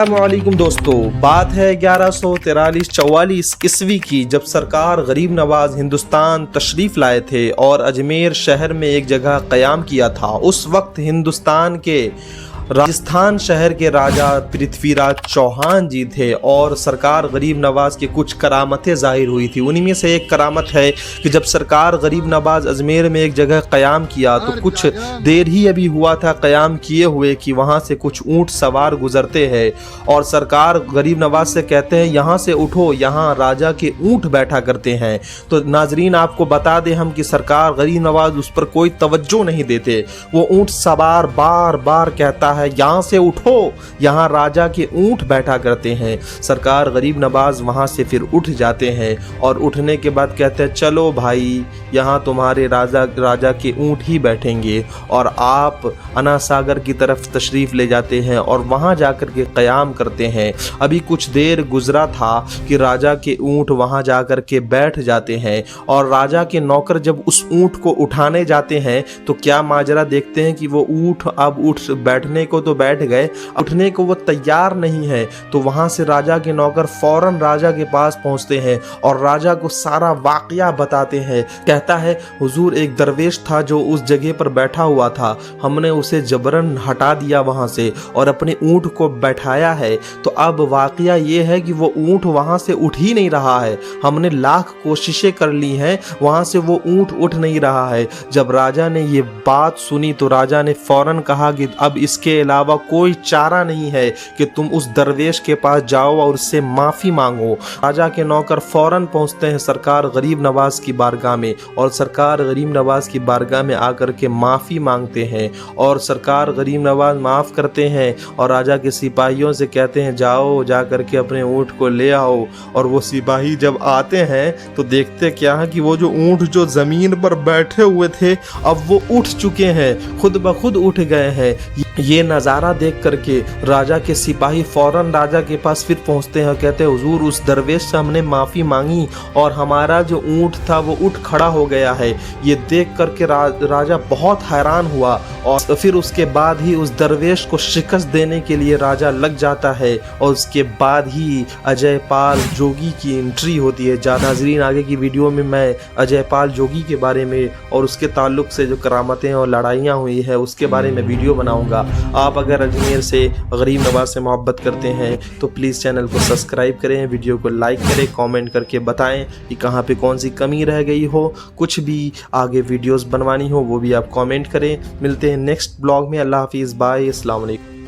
अस्सलामुअलैकुम दोस्तों, बात है 1143-44 ईस्वी की, जब सरकार गरीब नवाज हिंदुस्तान तशरीफ़ लाए थे और अजमेर शहर में एक जगह क़याम किया था। उस वक्त हिंदुस्तान के राजस्थान शहर के राजा पृथ्वीराज चौहान जी थे और सरकार गरीब नवाज की कुछ करामतें ज़ाहिर हुई थी। उन्हीं में से एक करामत है कि जब सरकार गरीब नवाज अजमेर में एक जगह क़याम किया तो कुछ देर ही अभी हुआ था क़याम किए हुए कि वहाँ से कुछ ऊँट सवार गुजरते हैं और सरकार गरीब नवाज से कहते हैं यहाँ से उठो, यहाँ राजा के ऊँट बैठा करते हैं। तो नाजरीन आपको बता दें हम कि सरकार गरीब नवाज उस पर कोई तवज्जो नहीं देते। वो ऊँट सवार बार बार कहता है यहाँ से उठो, यहाँ राजा के ऊँट बैठा करते हैं। सरकार गरीब नवाज वहाँ से फिर उठ जाते हैं और उठने के बाद कहते हैं चलो भाई, यहाँ तुम्हारे राजा के ऊँट ही बैठेंगे, और आप अना सागर की तरफ तशरीफ़ ले जाते हैं और वहाँ जाकर के क़याम करते हैं। अभी कुछ देर गुजरा था कि राजा के ऊँट वहाँ जाकर के बैठ जाते हैं और राजा के नौकर जब उस ऊँट को उठाने जाते हैं तो क्या माजरा देखते हैं कि वो ऊँट अब उठ बैठने को तो बैठ गए, उठने को वो तैयार नहीं है। तो वहाँ से राजा के नौकर फौरन राजा के पास पहुँचते हैं और राजा को सारा वाक़या बताते हैं। कहता है हुजूर, एक दरवेश था जो उस जगह पर बैठा हुआ था, हमने उसे जबरन हटा दिया वहाँ से और अपने ऊँट को बैठाया है। तो अब वाक़या ये है कि वो ऊँट वहाँ से उठ ही नहीं रहा है। हमने लाख कोशिशें कर ली हैं, वहाँ से वो ऊँट उठ नहीं रहा है। जब राजा ने ये बात सुनी तो राजा ने फौरन कहा कि अब इसके अलावा कोई चारा नहीं है कि तुम उस दरवेश के पास जाओ और उससे माफ़ी मांगो। राजा के नौकर फौरन पहुंचते हैं सरकार गरीब नवाज की बारगाह में और सरकार गरीब नवाज की बारगाह में आकर के माफ़ी मांगते हैं और सरकार गरीब नवाज माफ़ करते हैं और राजा के सिपाहियों से कहते हैं जाओ, जा कर के अपने ऊँट को ले आओ। और वो सिपाही जब आते हैं तो देखते क्या है कि वो जो ऊँट जो ज़मीन पर बैठे हुए थे अब वो उठ चुके हैं, खुद ब खुद उठ गए हैं। ये नज़ारा देख करके राजा के सिपाही फौरन राजा के पास फिर पहुंचते हैं, कहते हैं हुजूर, उस दरवेश से हमने माफ़ी मांगी और हमारा जो ऊँट था वो उठ खड़ा हो गया है। ये देख करके राजा बहुत हैरान हुआ और फिर उसके बाद ही उस दरवेश को शिकस्त देने के लिए राजा लग जाता है और उसके बाद ही अजयपाल जोगी की एंट्री होती है। नाज़रीन, आगे की वीडियो में मैं अजयपाल जोगी के बारे में और उसके ताल्लुक़ से जो करामतें और लड़ाइयाँ हुई है उसके बारे में वीडियो बनाऊँगा। आप अगर अजमेर से गरीब नवाज से मोहब्बत करते हैं तो प्लीज़ चैनल को सब्सक्राइब करें, वीडियो को लाइक करें, कमेंट करके बताएं कि कहाँ पे कौन सी कमी रह गई हो, कुछ भी आगे वीडियोस बनवानी हो वो भी आप कमेंट करें। मिलते हैं नेक्स्ट ब्लॉग में। अल्लाह हाफिज़, बाय, अस्सलाम वालेकुम।